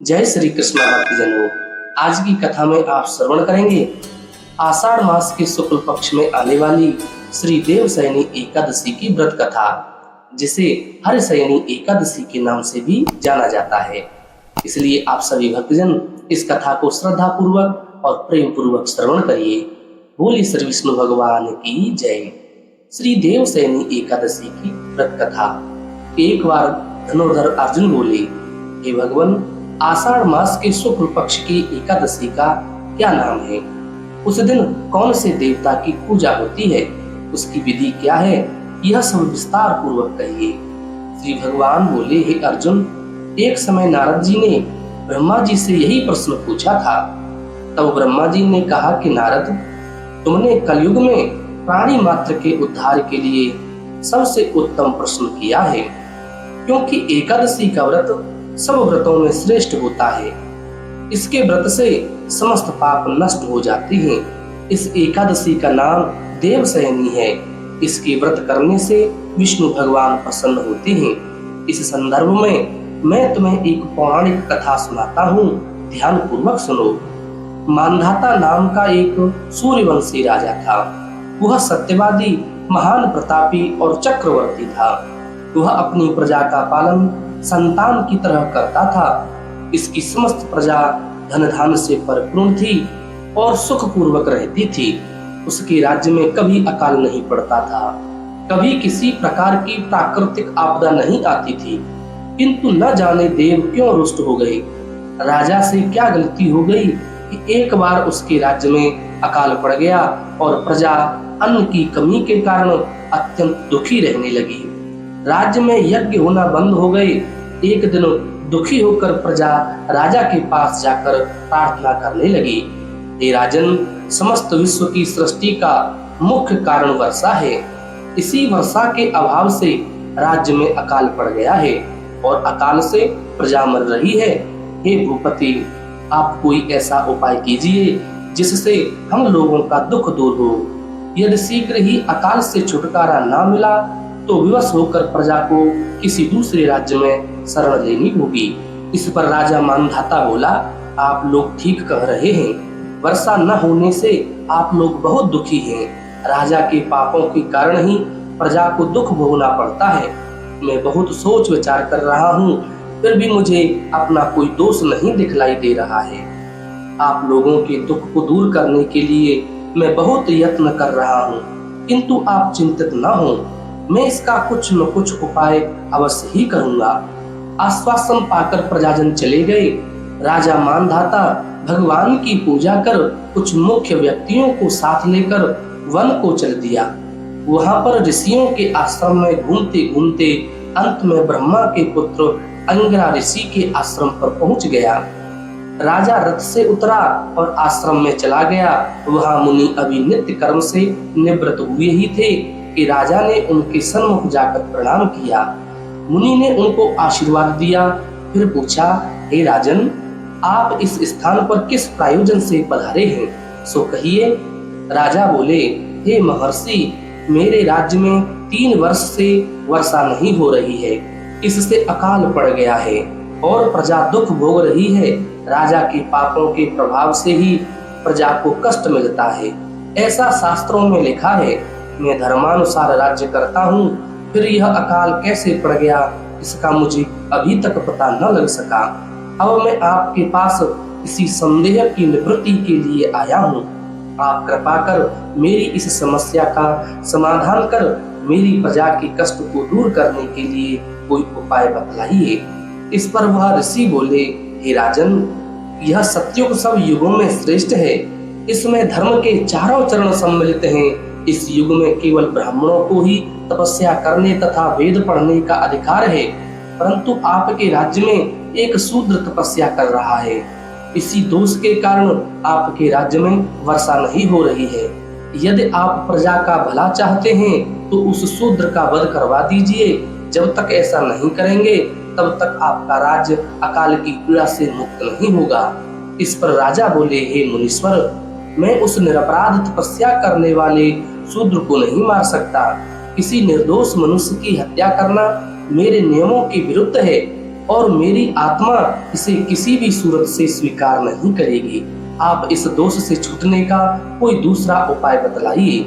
जय श्री कृष्ण भक्तजनों। आज की कथा में आप श्रवण करेंगे आषाढ़ मास के शुक्ल पक्ष में आने वाली श्री देवशयनी एकादशी की व्रत कथा, जिसे हरशयनी एकादशी के नाम से भी जाना जाता है। इसलिए आप सभी भक्तजन इस कथा को श्रद्धा पूर्वक और प्रेम पूर्वक श्रवण करिए। बोलिए श्री विष्णु भगवान की जय। श्री देवशयनी एकादशी की व्रत कथा। एक बार धनुर्धर अर्जुन बोले, हे भगवान, आषाढ़ मास के शुक्ल पक्ष की एकादशी का क्या नाम है? उस दिन कौन से देवता की पूजा होती है? उसकी विधि क्या है? यह सब विस्तार पूर्वक कहिए। श्री भगवान बोले, हे अर्जुन, एक समय नारद जी ने ब्रह्मा जी से यही प्रश्न पूछा था। तब ब्रह्मा जी ने कहा कि नारद, तुमने कलयुग में प्राणी मात्र के उद्धार के लिए सबसे उत्तम प्रश्न किया है, क्योंकि एकादशी का व्रत सब व्रतों में श्रेष्ठ होता है। इसके व्रत से समस्त पाप नष्ट हो जाते हैं। इस एकादशी का नाम देवशयनी है। इसके व्रत करने से विष्णु भगवान प्रसन्न होते हैं। इस संदर्भ में मैं तुम्हें एक पौराणिक कथा सुनाता हूँ, ध्यान पूर्वक सुनो। मांधाता नाम का एक सूर्यवंशी राजा था। वह सत्यवादी, महान प्रतापी और चक्रवर्ती था। वह अपनी प्रजा का पालन संतान की तरह करता था। इसकी समस्त प्रजा धन धान्य से परिपूर्ण थी और सुख पूर्वक रहती थी। उसके राज्य में कभी अकाल नहीं पड़ता था, कभी किसी प्रकार की प्राकृतिक आपदा नहीं आती थी। किंतु न जाने देव क्यों रुष्ट हो गए। राजा से क्या गलती हो गई कि एक बार उसके राज्य में अकाल पड़ गया और प्रजा अन्न की कमी के कारण अत्यंत दुखी रहने लगी। राज्य में यज्ञ होना बंद हो गए। एक दिन दुखी होकर प्रजा राजा के पास जाकर प्रार्थना करने लगी, हे राजन, समस्त विश्व की सृष्टि का मुख्य कारण वर्षा है। इसी वर्षा के अभाव से राज्य में अकाल पड़ गया है और अकाल से प्रजा मर रही है। हे भूपति, आप कोई ऐसा उपाय कीजिए जिससे हम लोगों का दुख दूर हो। यदि शीघ्र ही अकाल से छुटकारा ना मिला तो विवश होकर प्रजा को किसी दूसरे राज्य में शरण लेनी होगी। इस पर राजा मानधाता बोला, आप लोग ठीक कह रहे हैं। वर्षा न होने से आप लोग बहुत दुखी हैं। राजा के पापों के कारण ही प्रजा को दुख भोगना पड़ता है। मैं बहुत सोच विचार कर रहा हूँ, फिर भी मुझे अपना कोई दोष नहीं दिखलाई दे रहा है। आप लोगों के दुख को दूर करने के लिए मैं बहुत यत्न कर रहा हूँ, किंतु आप चिंतित न हो। मैं इसका कुछ न कुछ उपाय अवश्य ही करूंगा। आश्वासन पाकर प्रजाजन चले गए। राजा मानधाता भगवान की पूजा कर कुछ मुख्य व्यक्तियों को साथ लेकर वन को चल दिया। वहां पर ऋषियों के आश्रम में घूमते घूमते अंत में ब्रह्मा के पुत्र अंगिरा ऋषि के आश्रम पर पहुंच गया। राजा रथ से उतरा और आश्रम में चला गया। वहां मुनि अभी नित्य कर्म से निवृत्त हुए ही थे कि राजा ने उनके सन्मुख जाकर प्रणाम किया। मुनि ने उनको आशीर्वाद दिया, फिर पूछा, हे राजन, आप इस स्थान पर किस प्रयोजन से पधारे हैं, सो कहिए। राजा बोले, हे महर्षि, मेरे राज्य में 3 वर्ष से वर्षा नहीं हो रही है। इससे अकाल पड़ गया है और प्रजा दुख भोग रही है। राजा के पापों के प्रभाव से ही प्रजा को कष्ट मिलता है, ऐसा शास्त्रों में लिखा है। मैं धर्मानुसार राज्य करता हूँ, फिर यह अकाल कैसे पड़ गया इसका मुझे अभी तक पता न लग सका। अब मैं आपके पास इसी संदेह की निवृत्ति के लिए आया हूँ। आप कृपा कर मेरी इस समस्या का समाधान कर मेरी प्रजा के कष्ट को दूर करने के लिए कोई उपाय बतलाइए। इस पर वह ऋषि बोले, हे राजन, यह सत्युग सब युगों में श्रेष्ठ है। इसमें धर्म के चारों चरण सम्मिलित हैं। इस युग में केवल ब्राह्मणों को ही तपस्या करने तथा वेद पढ़ने का अधिकार है, परंतु आपके राज्य में एक शूद्र तपस्या कर रहा है। इसी दोष के कारण आपके राज्य में वर्षा नहीं हो रही है। यदि आप प्रजा का भला चाहते हैं तो उस शूद्र का वध करवा दीजिए। जब तक ऐसा नहीं करेंगे तब तक आपका राज्य अकाल की पीड़ा से मुक्त नहीं होगा। इस पर राजा बोले, हे मुनीश्वर, मैं उस निरपराध तपस्या करने वाले शूद्र को नहीं मार सकता। किसी निर्दोष मनुष्य की हत्या करना मेरे नियमों के विरुद्ध है और मेरी आत्मा इसे किसी भी सूरत से स्वीकार नहीं करेगी। आप इस दोष से छूटने का कोई दूसरा उपाय बतलाइए।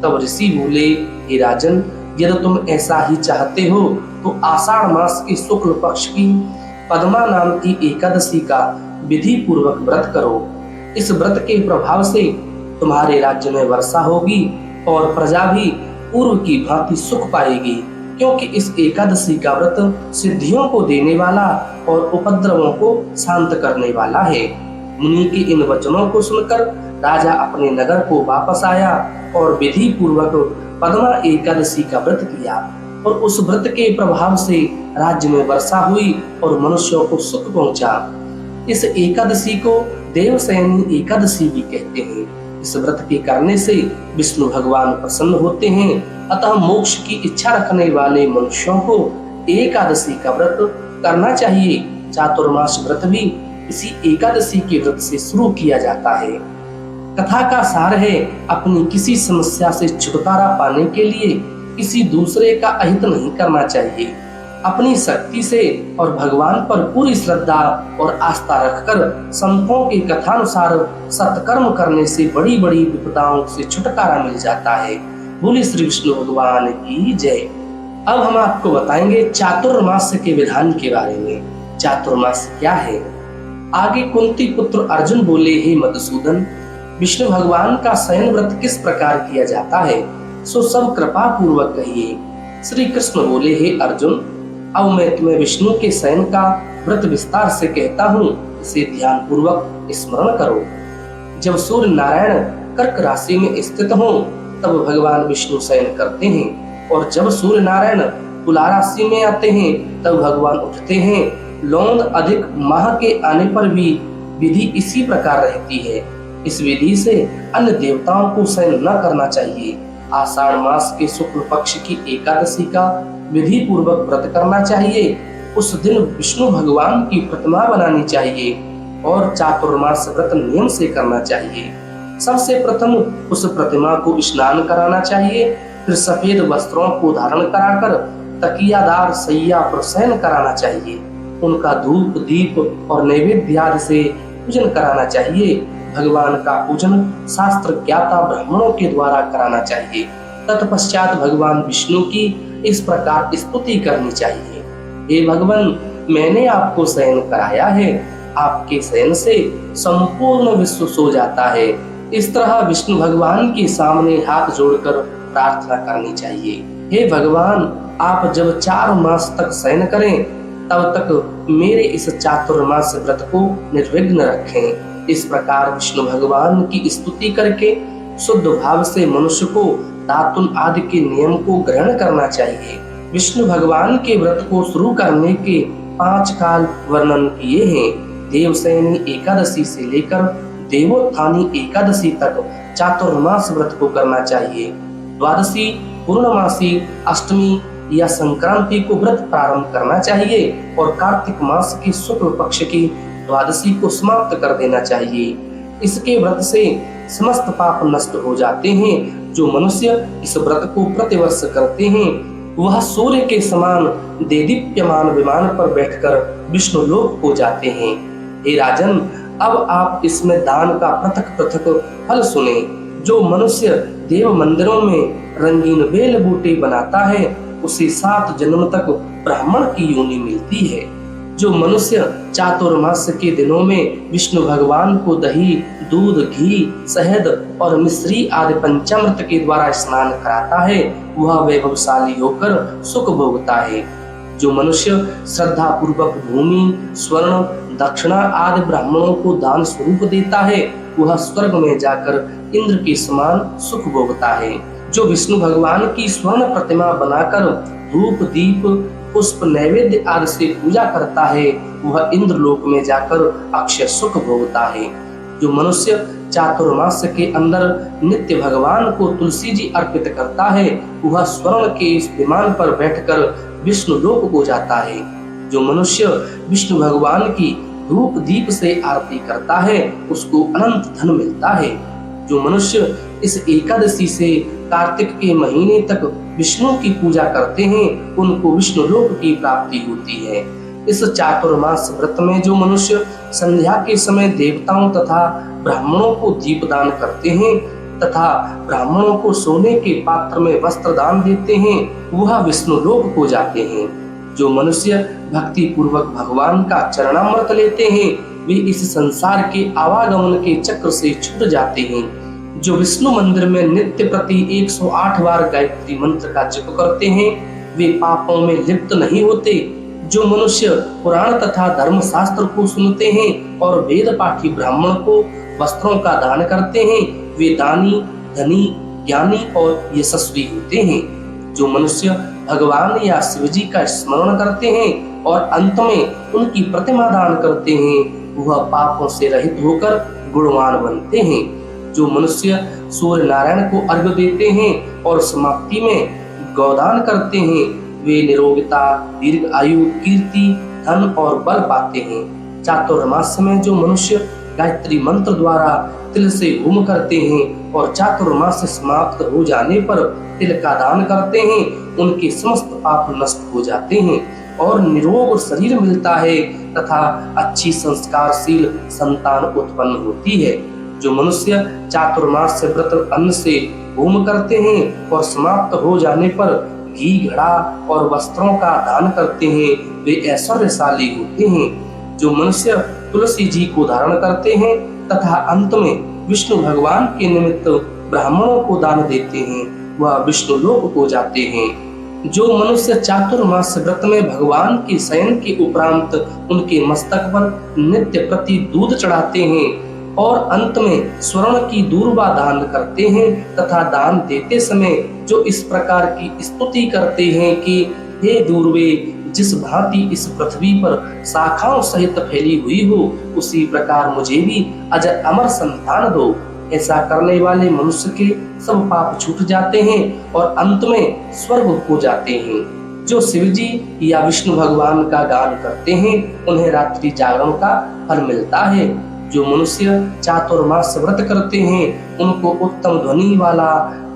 तब ऋषि बोले, हे राजन, यदि तुम ऐसा ही चाहते हो तो आषाढ़ मास के शुक्ल पक्ष की पद्मा नाम की एकादशी का विधि पूर्वक व्रत करो। इस व्रत के प्रभाव से तुम्हारे राज्य में वर्षा होगी और प्रजा भी पूर्व की भांति सुख पाएगी, क्योंकि इस एकादशी का व्रत सिद्धियों को देने वाला और उपद्रवों को शांत करने वाला है। मुनि के इन वचनों को सुनकर राजा अपने नगर को वापस आया और विधि पूर्वक पद्मा एकादशी का व्रत किया, और उस व्रत के प्रभाव से राज्य में वर्षा हुई और मनुष्यों को सुख पहुंचा। इस एकादशी को देवशयनी एकादशी भी कहते हैं। इस व्रत के करने से विष्णु भगवान प्रसन्न होते हैं। अतः मोक्ष की इच्छा रखने वाले मनुष्यों को एकादशी का व्रत करना चाहिए। चातुर्मास व्रत भी इसी एकादशी के व्रत से शुरू किया जाता है। कथा का सार है, अपनी किसी समस्या से छुटकारा पाने के लिए किसी दूसरे का अहित नहीं करना चाहिए। अपनी शक्ति से और भगवान पर पूरी श्रद्धा और आस्था रखकर संतों की कथानुसार सत्कर्म करने से बड़ी बड़ी विपदाओं से छुटकारा मिल जाता है। बोले श्री विष्णु भगवान की जय। अब हम आपको बताएंगे चातुर्मास के विधान के बारे में। चातुर्मास क्या है? आगे कुंती पुत्र अर्जुन बोले, हे मधुसूदन, विष्णु भगवान का शयन व्रत किस प्रकार किया जाता है, सो सब कृपा पूर्वक कहिए। श्री कृष्ण बोले, हे अर्जुन, अब मैं तुम्हें विष्णु के शयन का व्रत विस्तार से कहता हूँ, इसे ध्यान पूर्वक स्मरण करो। जब सूर्य नारायण कर्क राशि में स्थित हो तब भगवान विष्णु शयन करते हैं, और जब सूर्य नारायण तुला राशि में आते हैं तब भगवान उठते हैं। लौंद अधिक माह के आने पर भी विधि इसी प्रकार रहती है। इस विधि से अन्य देवताओं को शयन न करना चाहिए। आषाढ़ मास के शुक्ल पक्ष की एकादशी का विधि पूर्वक व्रत करना चाहिए। उस दिन विष्णु भगवान की प्रतिमा बनानी चाहिए और चातुर्मास व्रत नियम से करना चाहिए। सबसे प्रथम उस प्रतिमा को स्नान कराना चाहिए, फिर सफेद वस्त्रों को धारण कराकर तकियादार सैया पर शयन कराना चाहिए। उनका धूप दीप और नैवेद्य आदि से पूजन कराना चाहिए। भगवान का पूजन शास्त्र ज्ञाता ब्राह्मणों के द्वारा कराना चाहिए। तत्पश्चात भगवान विष्णु की इस प्रकार स्तुति करनी चाहिए, हे भगवान, मैंने आपको शयन कराया है, आपके शयन से संपूर्ण विश्व सो जाता है। इस तरह विष्णु भगवान के सामने हाथ जोड़कर प्रार्थना करनी चाहिए, हे भगवान, आप जब 4 मास तक शयन करें तब तक मेरे इस चातुर्मास व्रत को निर्विघ्न रखें। इस प्रकार विष्णु भगवान की स्तुति करके शुद्ध भाव से मनुष्य को दातुन आदि के नियम को ग्रहण करना चाहिए। विष्णु भगवान के व्रत को शुरू करने के 5 काल वर्णन किए हैं। देवशयनी एकादशी से लेकर देवोत्थानी एकादशी तक चातुर्मास व्रत को करना चाहिए। द्वादशी, पूर्णमासी, अष्टमी या संक्रांति को व्रत प्रारंभ करना चाहिए और कार्तिक मास की शुक्ल पक्ष की द्वादशी को समाप्त कर देना चाहिए। इसके व्रत से समस्त पाप नष्ट हो जाते हैं। जो मनुष्य इस व्रत को प्रतिवर्ष करते हैं वह सूर्य के समान देदीप्यमान विमान पर बैठकर विष्णु लोक हो जाते हैं। हे राजन, अब आप इसमें दान का पृथक पृथक फल सुने। जो मनुष्य देव मंदिरों में रंगीन बेल बूटे बनाता है उसे 7 जन्म तक ब्राह्मण की योनि मिलती है। जो मनुष्य चातुर्मास के दिनों में विष्णु भगवान को दही, दूध, घी, शहद और मिश्री आदि पंचामृत के द्वारा स्नान कराता है वह वैभवशाली होकर सुख भोगता है। जो मनुष्य श्रद्धा पूर्वक भूमि, स्वर्ण, दक्षिणा आदि ब्राह्मणों को दान स्वरूप देता है वह स्वर्ग में जाकर इंद्र के समान सुख भोगता है। जो विष्णु भगवान की स्वर्ण प्रतिमा बनाकर धूप, दीप, पुष्प, नैवेद्य आदि से पूजा करता है वह इंद्र लोक में जाकर अक्षय सुख भोगता है। जो मनुष्य चातुर्मास के अंदर नित्य भगवान को तुलसी जी अर्पित करता है वह स्वर्ण के इस विमान पर बैठकर विष्णु लोक को जाता है। जो मनुष्य विष्णु भगवान की धूप दीप से आरती करता है उसको अनंत धन मिलता है। जो मनुष्य इस एकादशी से कार्तिक के महीने तक विष्णु की पूजा करते हैं उनको विष्णु लोक की प्राप्ति होती है। इस चातुर्मास व्रत में जो मनुष्य संध्या के समय देवताओं तथा ब्राह्मणों को दीपदान करते हैं तथा ब्राह्मणों को सोने के पात्र में वस्त्र दान देते हैं, वह विष्णु लोक को जाते हैं। जो मनुष्य भक्ति पूर्वक भगवान का चरणामृत लेते हैं, वे इस संसार के आवागमन के चक्र से छूट जाते हैं। जो विष्णु मंदिर में नित्य प्रति 108 बार गायत्री मंत्र का जप करते हैं, वे पापों में लिप्त नहीं होते। जो मनुष्य पुराण तथा धर्म शास्त्र को सुनते हैं और वेद पाठी ब्राह्मण को वस्त्रों का दान करते हैं, वे दानी, धनी, ज्ञानी और यशस्वी होते हैं। जो मनुष्य भगवान या शिव जी का स्मरण करते हैं और अंत में उनकी प्रतिमा दान करते हैं, वह पापों से रहित होकर गुणवान बनते हैं। जो मनुष्य सूर्य नारायण को अर्घ्य देते हैं और समाप्ति में गौदान करते हैं, वे निरोगता, दीर्घ आयु, कीर्ति, धन और बल पाते हैं। चातुर्मास में जो मनुष्य गायत्री मंत्र द्वारा तिल से होम करते हैं और चातुर्मास समाप्त हो जाने पर तिल का दान करते हैं, उनके समस्त पाप नष्ट हो जाते हैं और निरोग शरीर मिलता है तथा अच्छी संस्कारशील संतान उत्पन्न होती है। जो मनुष्य चातुर्मास से व्रत अन्न से होम करते हैं और समाप्त हो जाने पर घी, घड़ा और वस्त्रों का दान करते हैं, वे ऐश्वर्यशाली होते हैं। जो मनुष्य तुलसी जी को धारण करते हैं तथा अंत में विष्णु भगवान के निमित्त ब्राह्मणों को दान देते हैं, वह विष्णु लोक को जाते हैं। जो मनुष्य चातुर्मास व्रत में भगवान के शयन के उपरांत उनके मस्तक पर नित्य प्रति दूध चढ़ाते हैं और अंत में स्वर्ण की दूर्वा दान करते हैं तथा दान देते समय जो इस प्रकार की स्तुति करते हैं कि हे दूर्वे, जिस भांति इस पृथ्वी पर शाखाओं सहित फैली हुई हो, उसी प्रकार मुझे भी अजर अमर संतान दो। ऐसा करने वाले मनुष्य के सब पाप छूट जाते हैं और अंत में स्वर्ग हो जाते हैं। जो शिव जी या विष्णु भगवान का गान करते हैं, उन्हें रात्रि जागरण का फल मिलता है। जो मनुष्य चातुर्मास व्रत करते हैं, उनको उत्तम ध्वनि वाला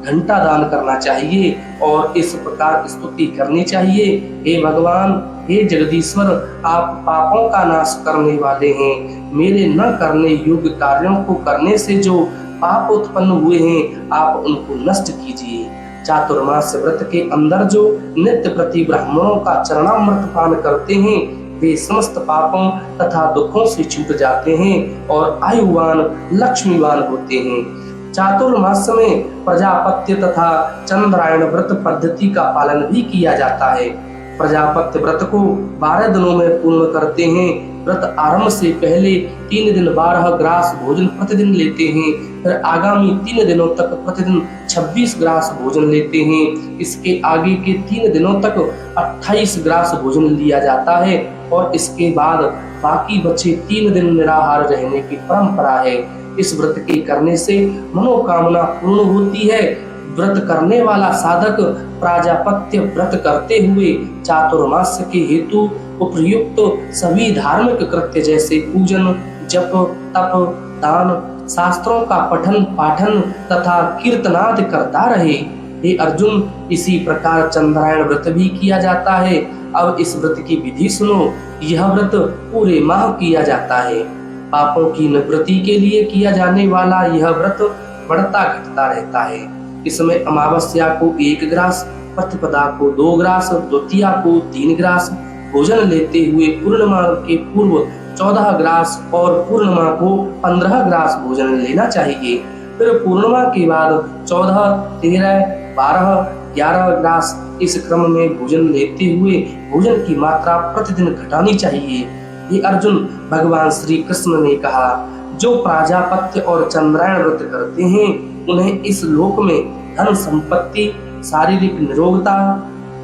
घंटा दान करना चाहिए और इस प्रकार स्तुति करनी चाहिए, हे भगवान, हे जगदीश्वर, आप पापों का नाश करने वाले हैं। मेरे न करने योग्य कार्यों को करने से जो पाप उत्पन्न हुए हैं, आप उनको नष्ट कीजिए। चातुर्मास व्रत के अंदर जो नित्य प्रति ब्राह्मणों का चरणामृत पान करते हैं, वे समस्त पापों तथा दुखों से छूट जाते हैं और आयुवान, लक्ष्मीवान होते हैं। चातुर्मास में प्रजापत्य तथा चंद्रायण व्रत पद्धति का पालन भी किया जाता है। प्रजापत्य व्रत को 12 दिनों में पूर्ण करते हैं। व्रत आरंभ से पहले 3 दिन 12 ग्रास भोजन प्रतिदिन लेते हैं, फिर आगामी 3 दिनों तक प्रतिदिन 26 ग्रास भोजन लेते हैं। इसके आगे के 3 दिनों तक 28 ग्रास भोजन लिया जाता है और इसके बाद बाकी बचे 3 दिन निराहार रहने की परंपरा है। इस व्रत के करने से मनोकामना पूर्ण होती है। व्रत करने वाला साधक प्राजापत्य व्रत करते हुए चातुर्मास के हेतु उपयुक्त सभी धार्मिक कृत्य जैसे पूजन, जप, तप, दान, शास्त्रों का पठन पाठन तथा कीर्तनादि करता रहे। हे अर्जुन, इसी प्रकार चंद्रायण व्रत भी किया जाता है। अब इस व्रत की विधि सुनो। यह व्रत पूरे माह किया जाता है। पापों की निवृत्ति के लिए किया जाने वाला यह व्रत बढ़ता घटता रहता है। इसमें अमावस्या को 1 ग्रास, प्रतिपदा को 2 ग्रास, द्वितीया को 3 ग्रास भोजन लेते हुए पूर्णिमा के पूर्व 14 ग्रास और पूर्णिमा को 15 ग्रास भोजन लेना चाहिए। फिर पूर्णिमा के बाद 14, 13, 12, 11 ग्रास इस क्रम में भोजन लेते हुए भोजन की मात्रा प्रतिदिन घटानी चाहिए। ये अर्जुन, भगवान श्री कृष्ण ने कहा, जो प्राजापत्य और चंद्रायण व्रत करते हैं, उन्हें इस लोक में धन संपत्ति, शारीरिक निरोगता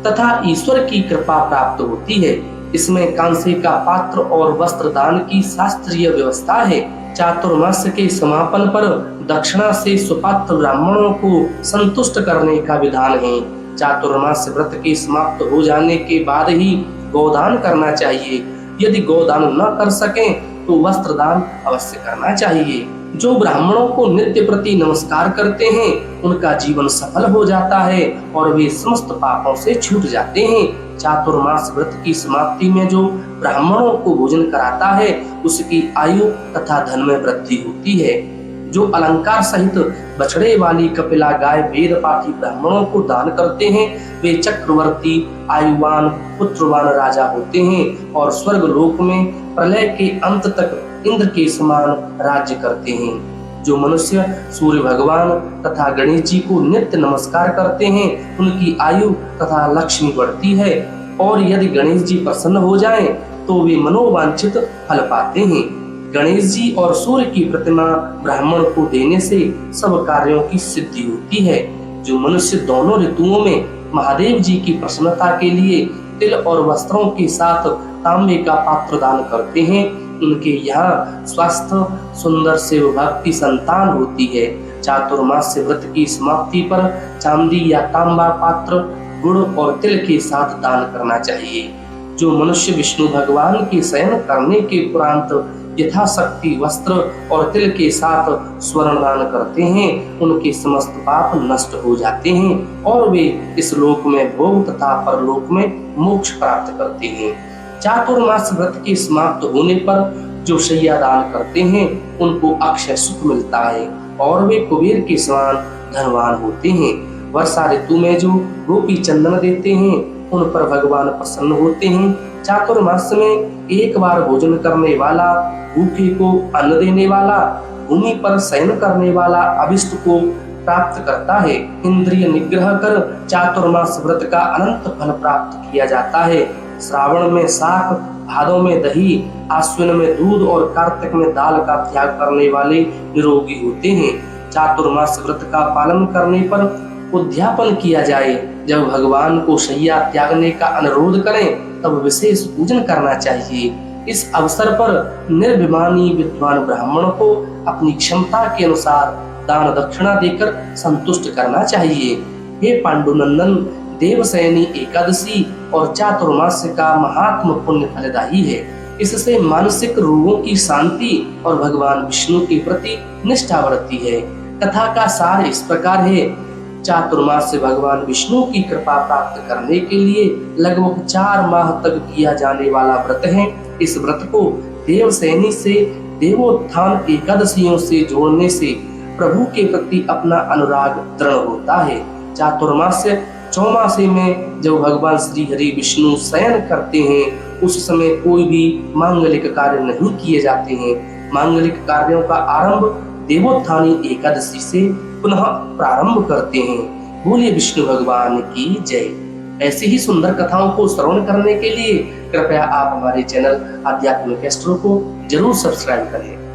तथा ईश्वर की कृपा प्राप्त होती है। इसमें कांसे का पात्र और वस्त्र दान की शास्त्रीय व्यवस्था है। चातुर्मास के समापन पर दक्षिणा से सुपात्र ब्राह्मणों को संतुष्ट करने का विधान है। चातुर्मास व्रत के समाप्त हो जाने के बाद ही गोदान करना चाहिए। यदि गोदान न कर सकें तो वस्त्र दान अवश्य करना चाहिए। जो ब्राह्मणों को नित्य प्रति नमस्कार करते हैं, उनका जीवन सफल हो जाता है और वे समस्त पापों से छूट जाते हैं। चातुर्मास व्रत की समाप्ति में जो ब्राह्मणों को भोजन कराता है उसकी आयु तथा धन में वृद्धि होती है। जो अलंकार सहित बछड़े वाली कपिला गाय वेद पाठी ब्राह्मणों को दान करते हैं वे चक्रवर्ती आयुवान पुत्रवान राजा होते हैं और स्वर्ग लोक में प्रलय के अंत तक इंद्र के समान राज्य करते हैं। जो मनुष्य सूर्य भगवान तथा गणेश जी को नित्य नमस्कार करते हैं उनकी आयु तथा लक्ष्मी बढ़ती है और यदि गणेश जी प्रसन्न हो जाएं तो वे मनोवांछित फल पाते हैं। गणेश जी और सूर्य की प्रतिमा ब्राह्मण को देने से सब कार्यों की सिद्धि होती है। जो मनुष्य दोनों ऋतुओं में महादेव जी की प्रसन्नता के लिए तिल और वस्त्रों के साथ तांबे का पात्र दान करते हैं उनके यहाँ स्वास्थ्य सुंदर से भक्ति संतान होती है। चातुर्मास व्रत की समाप्ति पर चांदी या तांबा पात्र गुड़ और तिल के साथ दान करना चाहिए। जो मनुष्य विष्णु भगवान के शयन करने के उपरांत यथाशक्ति वस्त्र और तिल के साथ स्वर्ण दान करते हैं उनके समस्त पाप नष्ट हो जाते हैं और वे इस लोक में भोग तथा परलोक में मोक्ष प्राप्त करते हैं। चातुर्मास व्रत के समाप्त होने पर जो शैया दान करते हैं उनको अक्षय सुख मिलता है और वे कुबेर के समान धनवान होते हैं। वर्षा ऋतु में जो गोपी चंदन देते हैं उन पर भगवान प्रसन्न होते हैं। चातुर्मास में एक बार भोजन करने वाला भूखे को अन्न देने वाला भूमि पर शयन करने वाला अभिष्ट को प्राप्त करता है। इंद्रिय निग्रह कर चातुर्मास व्रत का अनंत फल प्राप्त किया जाता है। श्रावण में शाक, भादों में दही, आश्विन में दूध और कार्तिक में दाल का त्याग करने वाले निरोगी होते हैं। चातुर्मास व्रत का पालन करने पर उद्यापन किया जाए। जब भगवान को शैया त्यागने का अनुरोध करें तब विशेष पूजन करना चाहिए। इस अवसर पर निर्भिमानी विद्वान ब्राह्मण को अपनी क्षमता के अनुसार दान दक्षिणा देकर संतुष्ट करना चाहिए। हे पांडुनंदन, देवशयनी एकादशी और चातुर्मास का महात्म पुण्य फलदायी है। इससे मानसिक रोगों की शांति और भगवान विष्णु के प्रति निष्ठा बढ़ती है। कथा का सार इस प्रकार है। चातुर्मास से भगवान विष्णु की कृपा प्राप्त करने के लिए लगभग 4 माह तक किया जाने वाला व्रत है। इस व्रत को देवशयनी से देवोत्थान एकादशियों से जोड़ने से प्रभु के प्रति अपना अनुराग दृढ़ होता है। चातुर्मास चौमासे में जब भगवान श्री हरि विष्णु शयन करते हैं उस समय कोई भी मांगलिक कार्य नहीं किए जाते हैं। मांगलिक कार्यों का आरंभ देवोत्थानी एकादशी से पुनः प्रारंभ करते हैं। बोलिए विष्णु भगवान की जय। ऐसी ही सुंदर कथाओं को श्रवण करने के लिए कृपया आप हमारे चैनल आध्यात्मिक एस्ट्रो को जरूर सब्सक्राइब करें।